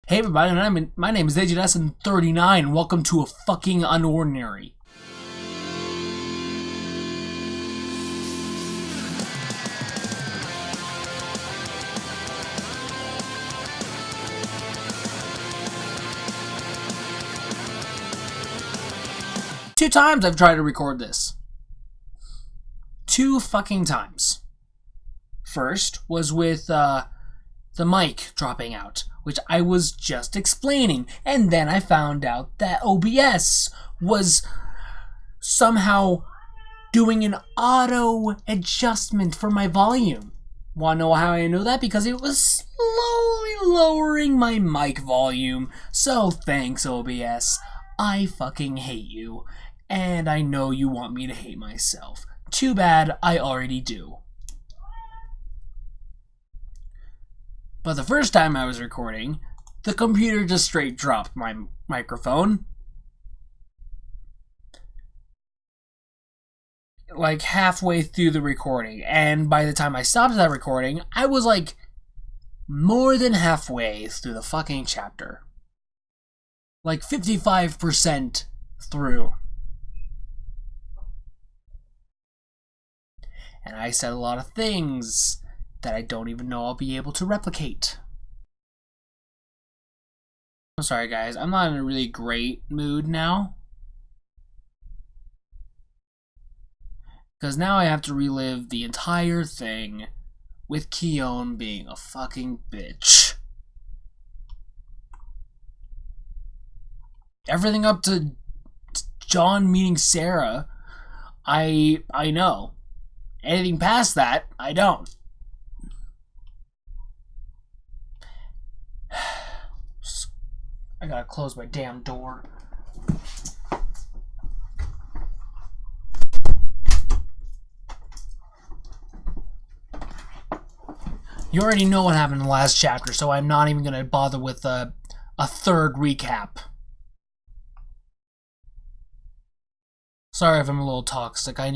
Hey everybody, my name is AJS39, and welcome to a fucking unOrdinary. Two times I've tried to record this. 2 fucking times. First was with the mic dropping out, which I was just explaining, and then I found out that OBS was somehow doing an auto adjustment for my volume. Wanna know how I know that? Because it was slowly lowering my mic volume. So thanks, OBS. I fucking hate you, and I know you want me to hate myself. Too bad, I already do. But the first time I was recording, the computer just straight dropped my microphone. Like halfway through the recording. And by the time I stopped that recording, I was like more than halfway through the fucking chapter. Like 55% through. And I said a lot of things that I don't even know I'll be able to replicate. I'm sorry guys, I'm not in a really great mood now. Because now I have to relive the entire thing with Keon being a fucking bitch. Everything up to John meeting Sarah, I know. Anything past that, I don't. I gotta close my damn door. You already know what happened in the last chapter, so I'm not even gonna bother with a third recap. Sorry if I'm a little toxic. I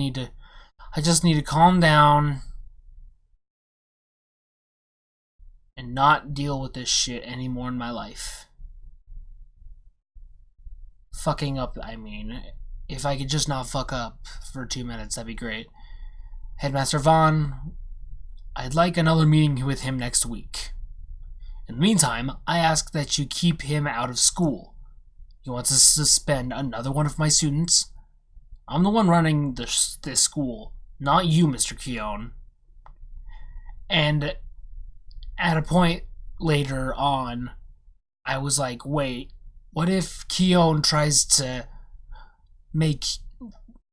just need to calm down and not deal with this shit anymore in my life. Fucking up, I mean. If I could just not fuck up for 2 minutes, that'd be great. Headmaster Vaughn, I'd like another meeting with him next week. In the meantime, I ask that you keep him out of school. He wants to suspend another one of my students. I'm the one running this school, not you, Mr. Keon. And at a point later on, I was like, wait, what if Keon tries to make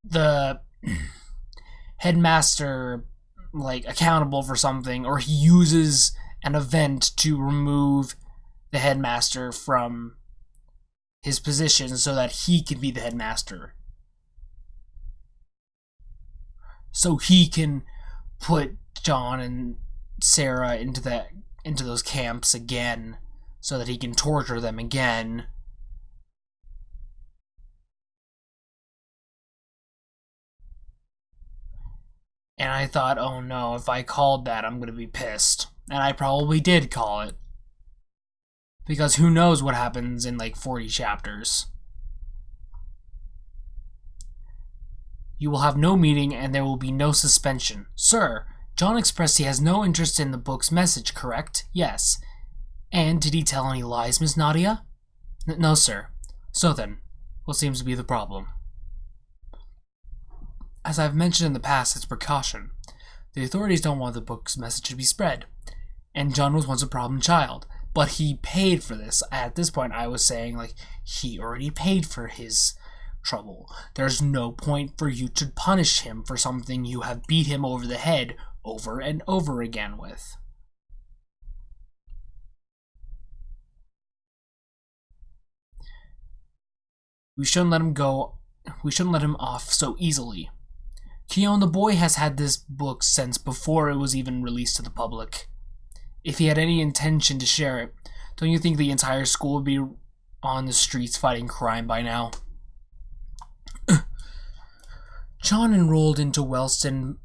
the headmaster like accountable for something, or he uses an event to remove the headmaster from his position so that he can be the headmaster? So he can put John and Sarah into those camps again, so that he can torture them again. And I thought, oh no, if I called that, I'm gonna be pissed. And I probably did call it. Because who knows what happens in like 40 chapters. You will have no meeting and there will be no suspension. Sir, John expressed he has no interest in the book's message, correct? Yes. And did he tell any lies, Miss Nadia? No, sir. So then, what seems to be the problem? As I've mentioned in the past, it's precaution. The authorities don't want the book's message to be spread. And John was once a problem child, but he paid for this. At this point, I was saying, like, he already paid for his trouble. There's no point for you to punish him for something you have beat him over the head over and over again with. We shouldn't let him go. We shouldn't let him off so easily. Keon the boy has had this book since before it was even released to the public. If he had any intention to share it, don't you think the entire school would be on the streets fighting crime by now? John enrolled into Wellston,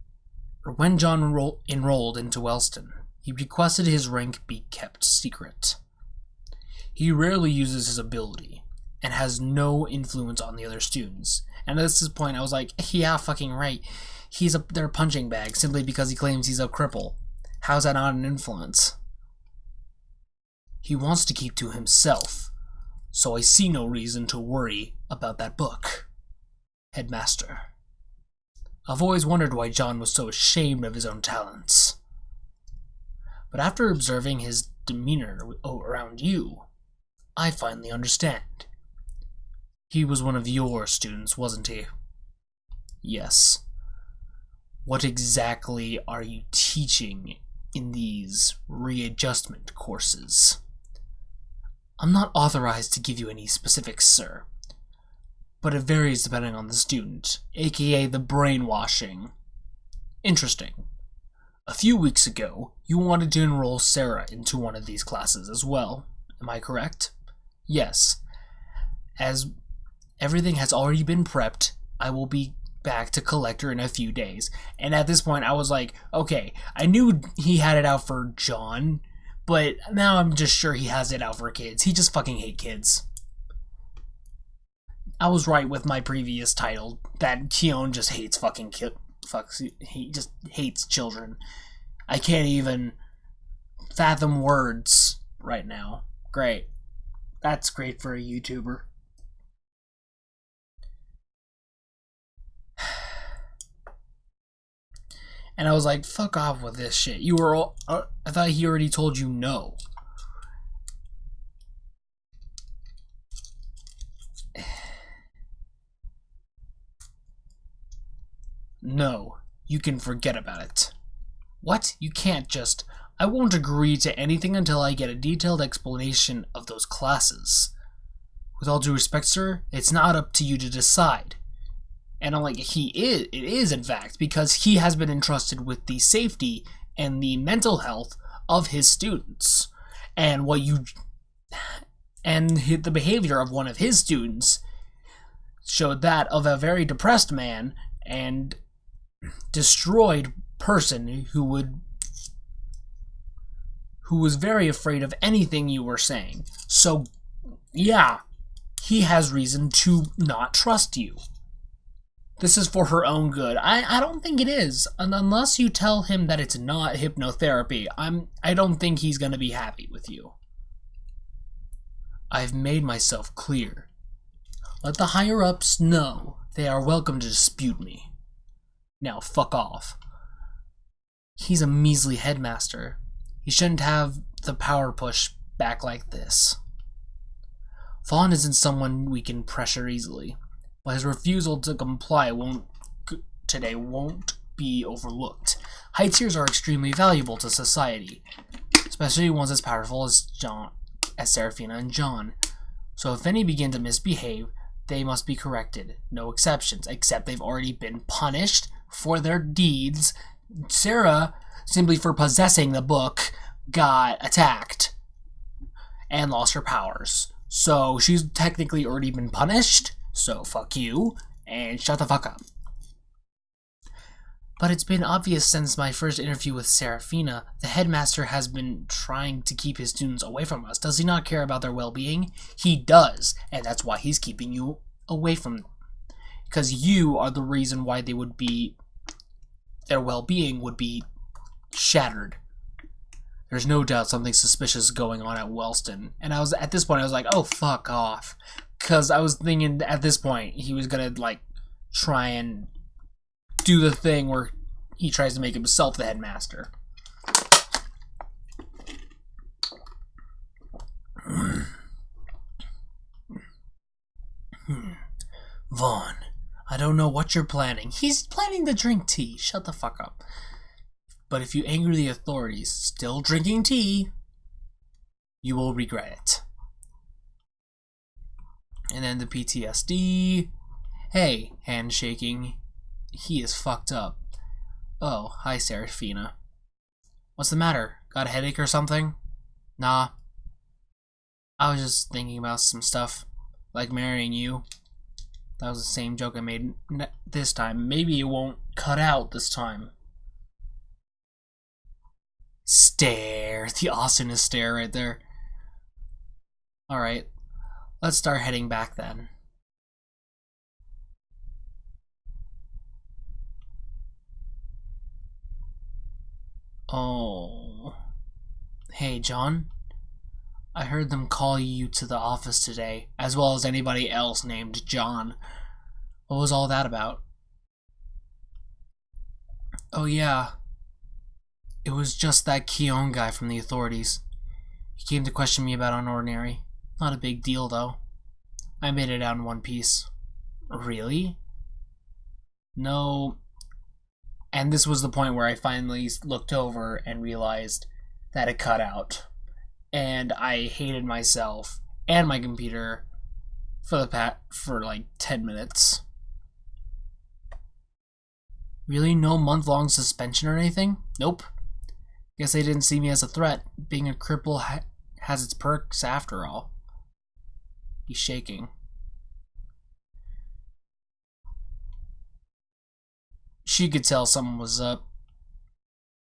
or when John enrolled into Wellston, he requested his rank be kept secret. He rarely uses his ability and has no influence on the other students. And at this point, I was like, yeah, fucking right. He's their punching bag simply because he claims he's a cripple. How's that not an influence? He wants to keep to himself, so I see no reason to worry about that book. Headmaster. I've always wondered why John was so ashamed of his own talents. But after observing his demeanor around you, I finally understand. He was one of your students, wasn't he? Yes. What exactly are you teaching in these readjustment courses? I'm not authorized to give you any specifics, sir, but it varies depending on the student, aka the brainwashing. Interesting. A few weeks ago, you wanted to enroll Sarah into one of these classes as well. Am I correct? Yes. As everything has already been prepped, I will be back to collect her in a few days. And at this point, I was like, okay, I knew he had it out for John, but now I'm just sure he has it out for kids. He just fucking hates kids. I was right with my previous title, that Keon just hates fucking kids. He just hates children. I can't even fathom words right now. Great. That's great for a YouTuber. And I was like, fuck off with this shit. You were all... I thought he already told you no. No, you can forget about it. What? You can't just... I won't agree to anything until I get a detailed explanation of those classes. With all due respect, sir, it's not up to you to decide. And I'm like, it is in fact, because he has been entrusted with the safety and the mental health of his students. And the behavior of one of his students showed that of a very depressed man and destroyed person who was very afraid of anything you were saying. So, yeah, he has reason to not trust you. This is for her own good. I don't think it is. And unless you tell him that it's not hypnotherapy, I don't think he's going to be happy with you. I've made myself clear. Let the higher-ups know they are welcome to dispute me. Now, fuck off. He's a measly headmaster. He shouldn't have the power push back like this. Vaughn isn't someone we can pressure easily, but his refusal to comply won't be overlooked. High tiers are extremely valuable to society, especially ones as powerful as Seraphina and John. So if any begin to misbehave, they must be corrected. No exceptions, except they've already been punished for their deeds. Sarah, simply for possessing the book, got attacked and lost her powers. So she's technically already been punished, so fuck you, and shut the fuck up. But it's been obvious since my first interview with Seraphina, the headmaster has been trying to keep his students away from us. Does he not care about their well-being? He does, and that's why he's keeping you away from them. Because you are the reason why their well-being would be shattered. There's no doubt something suspicious going on at Wellston. And at this point I was like, oh, fuck off. Because I was thinking at this point he was gonna try and do the thing where he tries to make himself the headmaster. Vaughn, I don't know what you're planning. He's planning to drink tea. Shut the fuck up. But if you anger the authorities still drinking tea, you will regret it. And then the PTSD. Hey, handshaking. He is fucked up. Oh, hi, Seraphina. What's the matter? Got a headache or something? Nah. I was just thinking about some stuff. Like marrying you. That was the same joke I made this time. Maybe it won't cut out this time. Stare. The awesomeness stare right there. Alright, let's start heading back then. Oh. Hey, John. I heard them call you to the office today, as well as anybody else named John. What was all that about? Oh yeah, it was just that Keon guy from the authorities. He came to question me about unOrdinary. Not a big deal, though. I made it out in one piece. Really? No. And this was the point where I finally looked over and realized that it cut out. And I hated myself and my computer for like 10 minutes. Really? No month-long suspension or anything? Nope. Guess they didn't see me as a threat. Being a cripple has its perks after all. He's shaking. She could tell someone was up.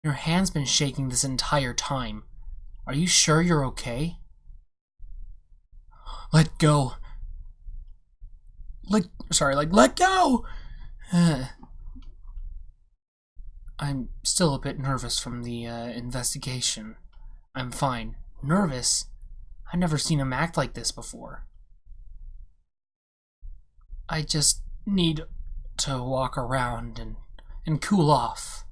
Your hand's been shaking this entire time. Are you sure you're okay? Let go. Let go! I'm still a bit nervous from the investigation. I'm fine. Nervous? I've never seen him act like this before. I just need to walk around and cool off.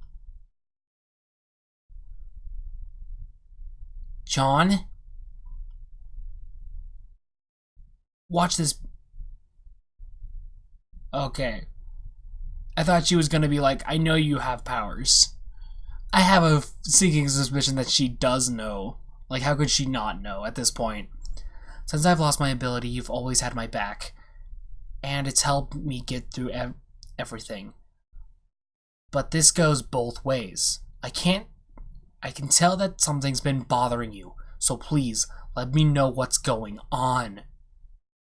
John? Watch this. Okay. I thought she was gonna be like, I know you have powers. I have a sinking suspicion that she does know. Like, how could she not know at this point? Since I've lost my ability, you've always had my back. And it's helped me get through everything. But this goes both ways. I can tell that something's been bothering you, so please, let me know what's going on.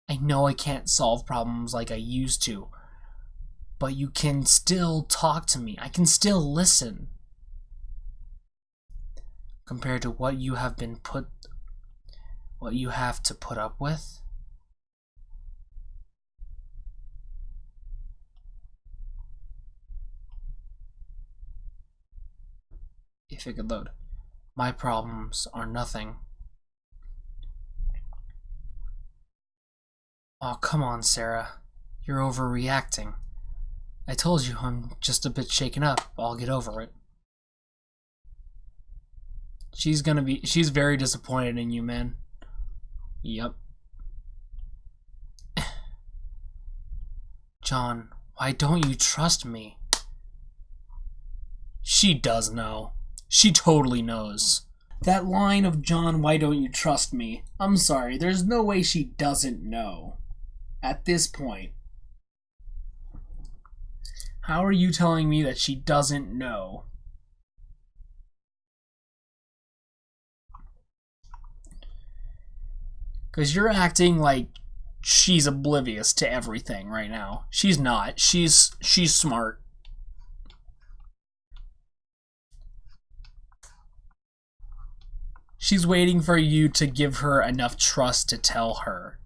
I know I can't solve problems like I used to, but you can still talk to me. I can still listen. Compared to what you have to put up with? If it could load. My problems are nothing. Oh, come on, Sarah. You're overreacting. I told you I'm just a bit shaken up. I'll get over it. She's very disappointed in you, man. Yep. John, why don't you trust me? She does know. She totally knows. That line of, John, why don't you trust me? I'm sorry, there's no way she doesn't know. At this point. How are you telling me that she doesn't know? Because you're acting like she's oblivious to everything right now. She's not. She's smart. She's waiting for you to give her enough trust to tell her.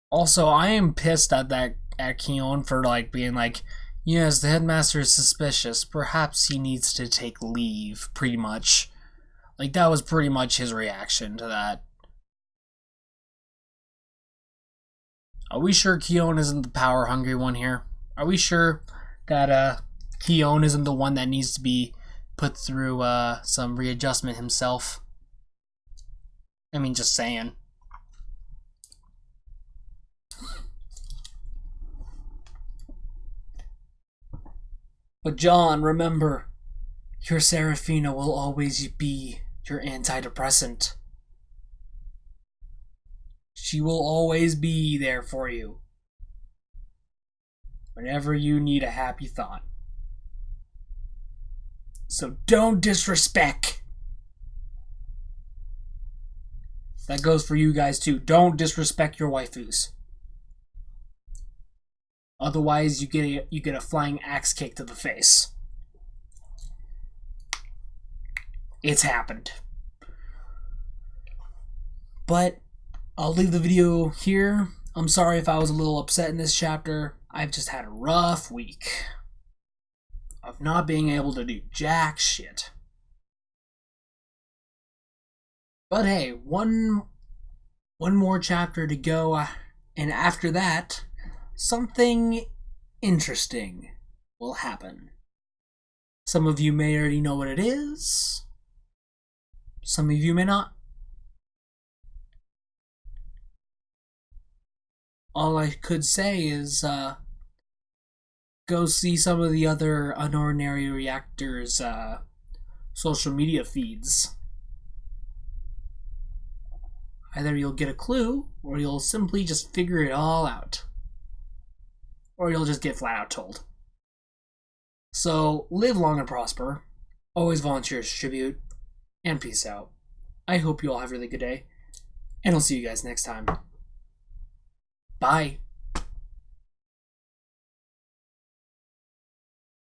Also, I am pissed at Keon for like being like, yes, the headmaster is suspicious. Perhaps he needs to take leave, pretty much. Like, that was pretty much his reaction to that. Are we sure Keon isn't the power-hungry one here? Are we sure that Keon isn't the one that needs to be put through some readjustment himself? I mean, just saying. But John, remember, your Seraphina will always be your antidepressant. She will always be there for you. Whenever you need a happy thought. So don't disrespect. That goes for you guys too. Don't disrespect your waifus. Otherwise, you get a flying axe kick to the face. It's happened. But I'll leave the video here. I'm sorry if I was a little upset in this chapter. I've just had a rough week of not being able to do jack shit. But hey, one more chapter to go, and after that, something interesting will happen. Some of you may already know what it is. Some of you may not. All I could say is, go see some of the other unOrdinary reactors' social media feeds. Either you'll get a clue, or you'll simply just figure it all out. Or you'll just get flat out told. So, live long and prosper. Always volunteers tribute. And peace out. I hope you all have a really good day. And I'll see you guys next time. Bye.